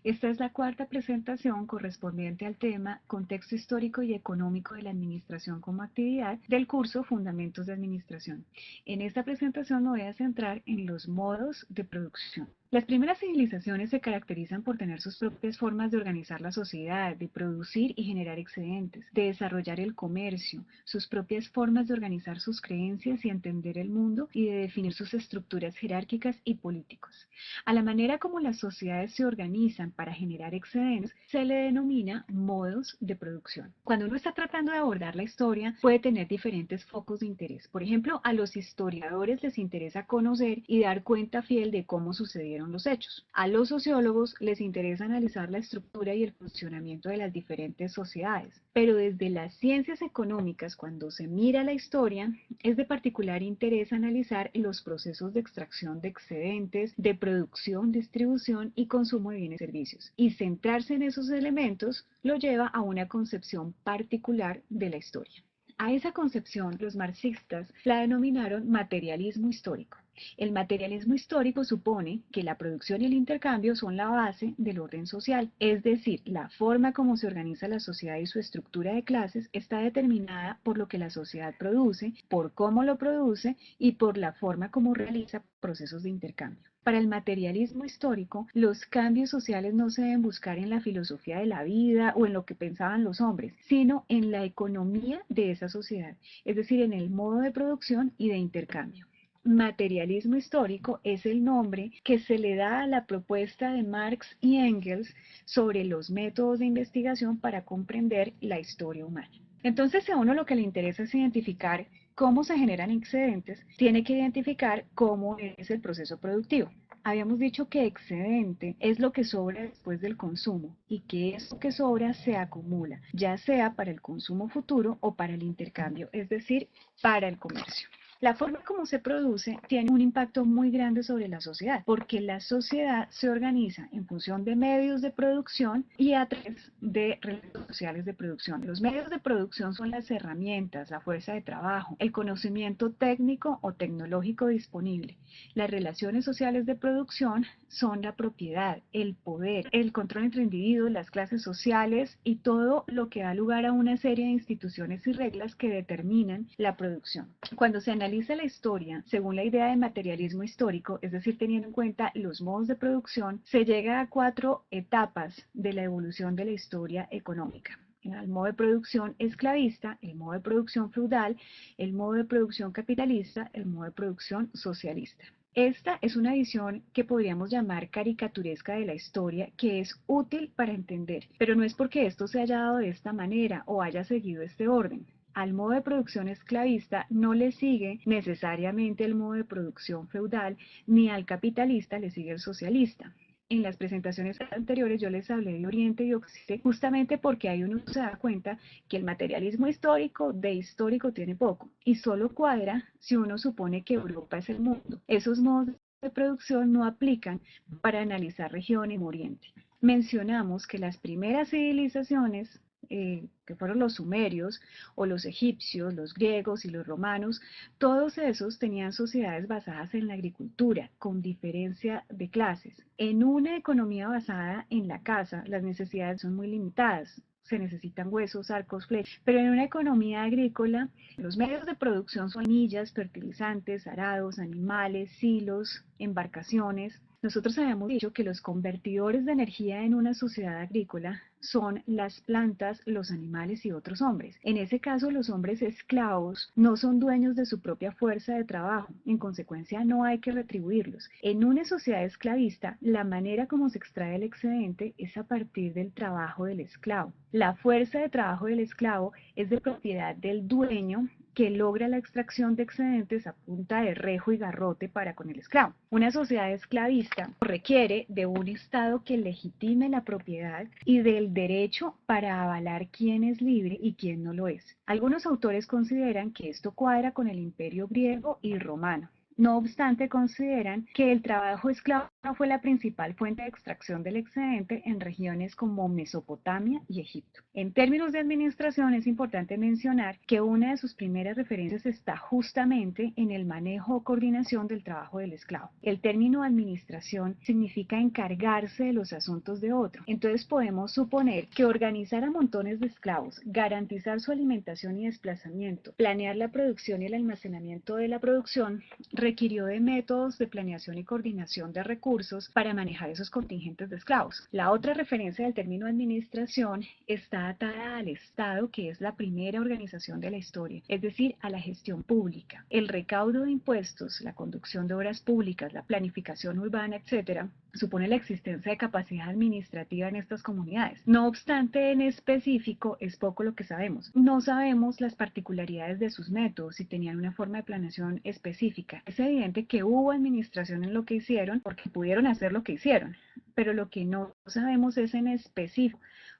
Esta es la cuarta presentación correspondiente al tema Contexto histórico y económico de la administración como actividad del curso Fundamentos de Administración. En esta presentación me voy a centrar en los modos de producción. Las primeras civilizaciones se caracterizan por tener sus propias formas de organizar la sociedad, de producir y generar excedentes, de desarrollar el comercio, sus propias formas de organizar sus creencias y entender el mundo y de definir sus estructuras jerárquicas y políticos. A la manera como las sociedades se organizan para generar excedentes se le denomina modos de producción. Cuando uno está tratando de abordar la historia, puede tener diferentes focos de interés. Por ejemplo, a los historiadores les interesa conocer y dar cuenta fiel de cómo sucedieron los hechos. A los sociólogos les interesa analizar la estructura y el funcionamiento de las diferentes sociedades. Pero desde las ciencias económicas, cuando se mira la historia, es de particular interés analizar los procesos de extracción de excedentes, de producción, distribución y consumo de bienes y servicios. Y centrarse en esos elementos lo lleva a una concepción particular de la historia. A esa concepción los marxistas la denominaron materialismo histórico. El materialismo histórico supone que la producción y el intercambio son la base del orden social, es decir, la forma como se organiza la sociedad y su estructura de clases está determinada por lo que la sociedad produce, por cómo lo produce y por la forma como realiza procesos de intercambio. Para el materialismo histórico, los cambios sociales no se deben buscar en la filosofía de la vida o en lo que pensaban los hombres, sino en la economía de esa sociedad, es decir, en el modo de producción y de intercambio. Materialismo histórico es el nombre que se le da a la propuesta de Marx y Engels sobre los métodos de investigación para comprender la historia humana. Entonces, si a uno lo que le interesa es identificar cómo se generan excedentes, tiene que identificar cómo es el proceso productivo. Habíamos dicho que excedente es lo que sobra después del consumo y que eso que sobra se acumula, ya sea para el consumo futuro o para el intercambio, es decir, para el comercio. La forma como se produce tiene un impacto muy grande sobre la sociedad, porque la sociedad se organiza en función de medios de producción y a través de redes sociales de producción. Los medios de producción son las herramientas, la fuerza de trabajo, el conocimiento técnico o tecnológico disponible. Las relaciones sociales de producción son la propiedad, el poder, el control entre individuos, las clases sociales y todo lo que da lugar a una serie de instituciones y reglas que determinan la producción. Cuando se analiza la historia según la idea de materialismo histórico, es decir, teniendo en cuenta los modos de producción, se llega a 4 etapas de la evolución de la historia económica. El modo de producción esclavista, el modo de producción feudal, el modo de producción capitalista, el modo de producción socialista. Esta es una visión que podríamos llamar caricaturesca de la historia, que es útil para entender, pero no es porque esto se haya dado de esta manera o haya seguido este orden. Al modo de producción esclavista no le sigue necesariamente el modo de producción feudal, ni al capitalista le sigue el socialista. En las presentaciones anteriores yo les hablé de Oriente y Occidente justamente porque ahí uno se da cuenta que el materialismo histórico de histórico tiene poco y solo cuadra si uno supone que Europa es el mundo. Esos modos de producción no aplican para analizar regiones como Oriente. Mencionamos que las primeras civilizaciones que fueron los sumerios o los egipcios, los griegos y los romanos, todos esos tenían sociedades basadas en la agricultura, con diferencia de clases. En una economía basada en la caza, las necesidades son muy limitadas. Se necesitan huesos, arcos, flechas, pero en una economía agrícola, los medios de producción son millas, fertilizantes, arados, animales, silos, embarcaciones. Nosotros habíamos dicho que los convertidores de energía en una sociedad agrícola son las plantas, los animales y otros hombres. En ese caso, los hombres esclavos no son dueños de su propia fuerza de trabajo, en consecuencia no hay que retribuirlos. En una sociedad esclavista, la manera como se extrae el excedente es a partir del trabajo del esclavo. La fuerza de trabajo del esclavo es de propiedad del dueño que logra la extracción de excedentes a punta de rejo y garrote para con el esclavo. Una sociedad esclavista requiere de un Estado que legitime la propiedad y del derecho para avalar quién es libre y quién no lo es. Algunos autores consideran que esto cuadra con el imperio griego y romano. No obstante, consideran que el trabajo esclavo no fue la principal fuente de extracción del excedente en regiones como Mesopotamia y Egipto. En términos de administración, es importante mencionar que una de sus primeras referencias está justamente en el manejo o coordinación del trabajo del esclavo. El término administración significa encargarse de los asuntos de otro. Entonces podemos suponer que organizar a montones de esclavos, garantizar su alimentación y desplazamiento, planear la producción y el almacenamiento de la producción, requirió de métodos de planeación y coordinación de recursos para manejar esos contingentes de esclavos. La otra referencia del término administración está atada al Estado, que es la primera organización de la historia, es decir, a la gestión pública. El recaudo de impuestos, la conducción de obras públicas, la planificación urbana, etcétera, supone la existencia de capacidad administrativa en estas comunidades. No obstante, en específico, es poco lo que sabemos. No sabemos las particularidades de sus métodos, si tenían una forma de planeación específica. Es evidente que hubo administración en lo que hicieron, porque pudieron hacer lo que hicieron, pero lo que no sabemos es en específico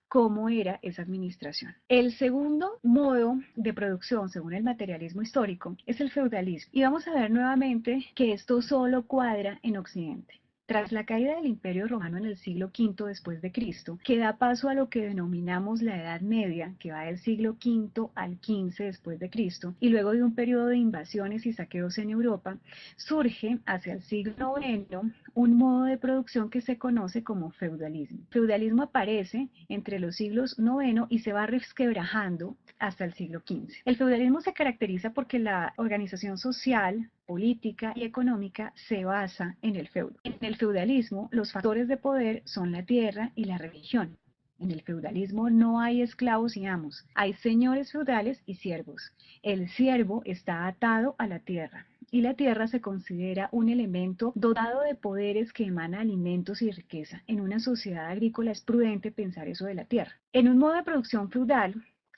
cómo era esa administración. El segundo modo de producción, según el materialismo histórico, es el feudalismo. Y vamos a ver nuevamente que esto solo cuadra en Occidente. Tras la caída del Imperio Romano en el siglo V después de Cristo, que da paso a lo que denominamos la Edad Media, que va del siglo V al XV después de Cristo, y luego de un periodo de invasiones y saqueos en Europa, surge hacia el siglo IX un modo de producción que se conoce como feudalismo. El feudalismo aparece entre los siglos IX y se va resquebrajando hasta el siglo XV. El feudalismo se caracteriza porque la organización social, política y económica se basa en el feudo. En el feudalismo, los factores de poder son la tierra y la religión. En el feudalismo no hay esclavos y amos, hay señores feudales y siervos. El siervo está atado a la tierra y la tierra se considera un elemento dotado de poderes que emana alimentos y riqueza. En una sociedad agrícola es prudente pensar eso de la tierra. En un modo de producción feudal,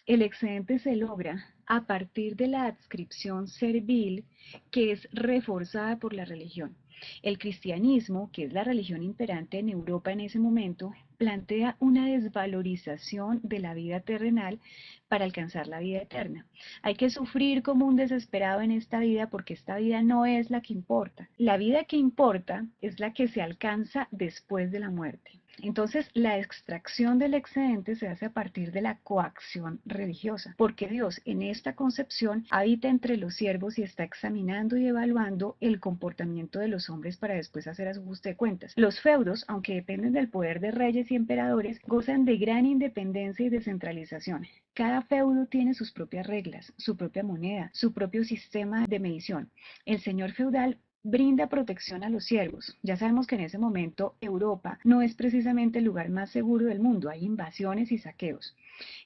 el excedente se logra a partir de la adscripción servil que es reforzada por la religión. El cristianismo, que es la religión imperante en Europa en ese momento, plantea una desvalorización de la vida terrenal para alcanzar la vida eterna. Hay que sufrir como un desesperado en esta vida porque esta vida no es la que importa. La vida que importa es la que se alcanza después de la muerte. Entonces, la extracción del excedente se hace a partir de la coacción religiosa, porque Dios en esta concepción habita entre los siervos y está examinando y evaluando el comportamiento de los hombres para después hacer ajuste de cuentas. Los feudos, aunque dependen del poder de reyes y emperadores, gozan de gran independencia y descentralización. Cada feudo tiene sus propias reglas, su propia moneda, su propio sistema de medición. El señor feudal brinda protección a los siervos. Ya sabemos que en ese momento Europa no es precisamente el lugar más seguro del mundo, hay invasiones y saqueos.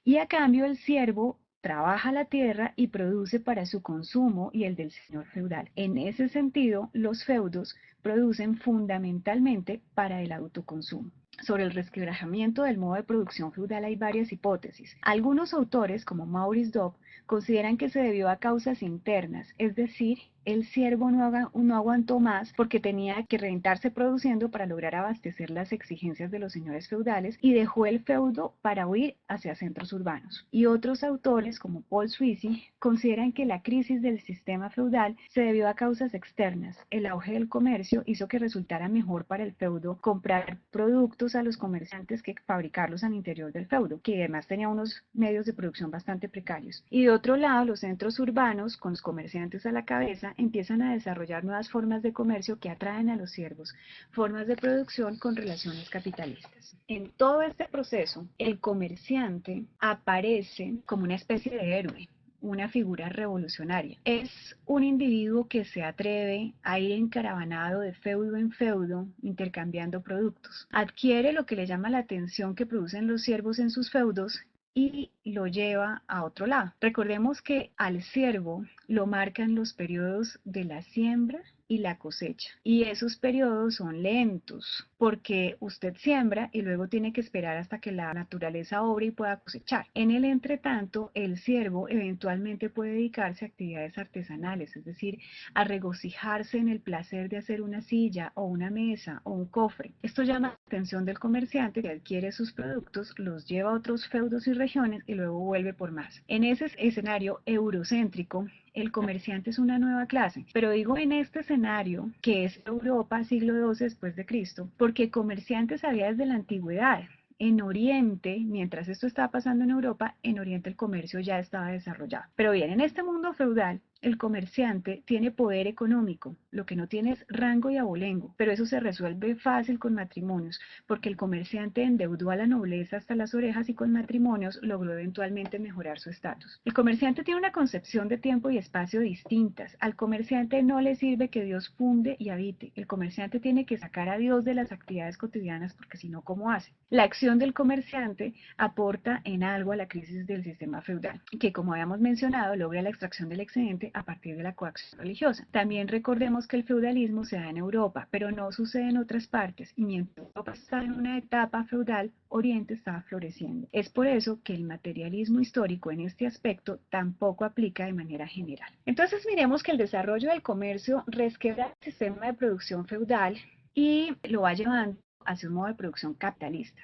Y a cambio el siervo trabaja la tierra y produce para su consumo y el del señor feudal. En ese sentido, los feudos producen fundamentalmente para el autoconsumo. Sobre el resquebrajamiento del modo de producción feudal hay varias hipótesis. Algunos autores, como Maurice Dobb, consideran que se debió a causas internas, es decir, el siervo no aguantó más porque tenía que rentarse produciendo para lograr abastecer las exigencias de los señores feudales y dejó el feudo para huir hacia centros urbanos. Y otros autores, como Paul Sweezy, consideran que la crisis del sistema feudal se debió a causas externas. El auge del comercio hizo que resultara mejor para el feudo comprar productos a los comerciantes que fabricarlos al interior del feudo, que además tenía unos medios de producción bastante precarios. Y de otro lado, los centros urbanos, con los comerciantes a la cabeza, empiezan a desarrollar nuevas formas de comercio que atraen a los siervos, formas de producción con relaciones capitalistas. En todo este proceso, el comerciante aparece como una especie de héroe, una figura revolucionaria. Es un individuo que se atreve a ir encaravanado de feudo en feudo, intercambiando productos. Adquiere lo que le llama la atención que producen los siervos en sus feudos y lo lleva a otro lado. Recordemos que al siervo lo marcan los periodos de la siembra y la cosecha. Y esos periodos son lentos porque usted siembra y luego tiene que esperar hasta que la naturaleza obre y pueda cosechar. En el entretanto, el siervo eventualmente puede dedicarse a actividades artesanales, es decir, a regocijarse en el placer de hacer una silla o una mesa o un cofre. Esto llama la atención del comerciante que adquiere sus productos, los lleva a otros feudos y regiones y luego vuelve por más. En ese escenario eurocéntrico, el comerciante es una nueva clase, pero digo en este escenario, que es Europa, siglo XII después de Cristo, porque comerciantes había desde la antigüedad. En Oriente, mientras esto estaba pasando en Europa, en Oriente el comercio ya estaba desarrollado. Pero bien, en este mundo feudal, el comerciante tiene poder económico, lo que no tiene es rango y abolengo, pero eso se resuelve fácil con matrimonios, porque el comerciante endeudó a la nobleza hasta las orejas y con matrimonios logró eventualmente mejorar su estatus. El comerciante tiene una concepción de tiempo y espacio distintas. Al comerciante no le sirve que Dios funde y habite. El comerciante tiene que sacar a Dios de las actividades cotidianas porque si no, ¿cómo hace? La acción del comerciante aporta en algo a la crisis del sistema feudal, que como habíamos mencionado, logra la extracción del excedente a partir de la coacción religiosa. También recordemos que el feudalismo se da en Europa, pero no sucede en otras partes, y mientras Europa está en una etapa feudal, Oriente está floreciendo. Es por eso que el materialismo histórico en este aspecto tampoco aplica de manera general. Entonces miremos que el desarrollo del comercio resquebra el sistema de producción feudal y lo va llevando hacia un modo de producción capitalista.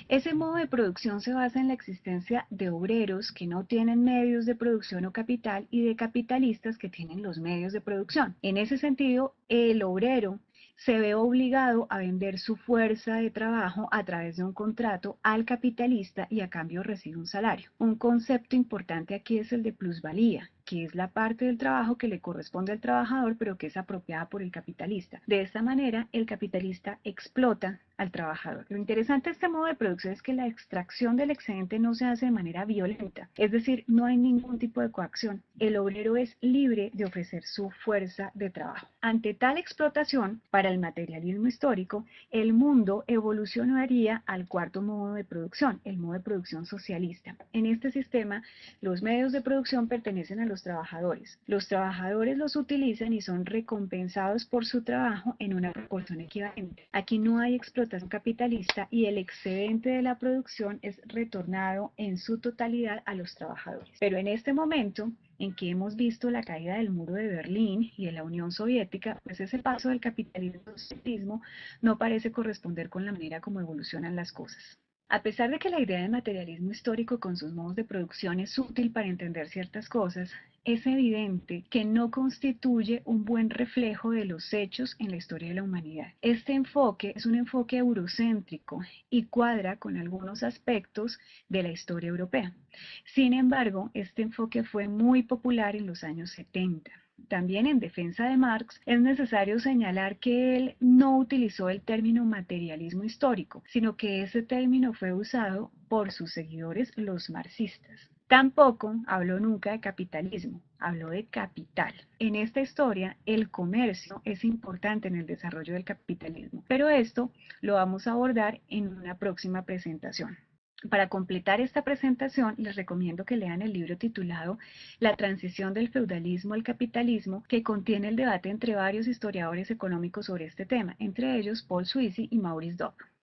Ese modo de producción se basa en la existencia de obreros que no tienen medios de producción o capital y de capitalistas que tienen los medios de producción. En ese sentido, el obrero se ve obligado a vender su fuerza de trabajo a través de un contrato al capitalista y a cambio recibe un salario. Un concepto importante aquí es el de plusvalía, que es la parte del trabajo que le corresponde al trabajador pero que es apropiada por el capitalista. De esta manera, el capitalista explota al trabajador. Lo interesante de este modo de producción es que la extracción del excedente no se hace de manera violenta, es decir, no hay ningún tipo de coacción. El obrero es libre de ofrecer su fuerza de trabajo. Ante tal explotación, para el materialismo histórico, el mundo evolucionaría al cuarto modo de producción, el modo de producción socialista. En este sistema, los medios de producción pertenecen a los trabajadores. Los trabajadores los utilizan y son recompensados por su trabajo en una proporción equivalente. Aquí no hay explotación capitalista y el excedente de la producción es retornado en su totalidad a los trabajadores. Pero en este momento en que hemos visto la caída del muro de Berlín y de la Unión Soviética, pues ese paso del capitalismo al socialismo no parece corresponder con la manera como evolucionan las cosas. A pesar de que la idea de materialismo histórico con sus modos de producción es útil para entender ciertas cosas, es evidente que no constituye un buen reflejo de los hechos en la historia de la humanidad. Este enfoque es un enfoque eurocéntrico y cuadra con algunos aspectos de la historia europea. Sin embargo, este enfoque fue muy popular en los años 70. También en defensa de Marx es necesario señalar que él no utilizó el término materialismo histórico, sino que ese término fue usado por sus seguidores los marxistas. Tampoco habló nunca de capitalismo, habló de capital. En esta historia, el comercio es importante en el desarrollo del capitalismo, pero esto lo vamos a abordar en una próxima presentación. Para completar esta presentación, les recomiendo que lean el libro titulado La transición del feudalismo al capitalismo, que contiene el debate entre varios historiadores económicos sobre este tema, entre ellos Paul Sweezy y Maurice Dobb.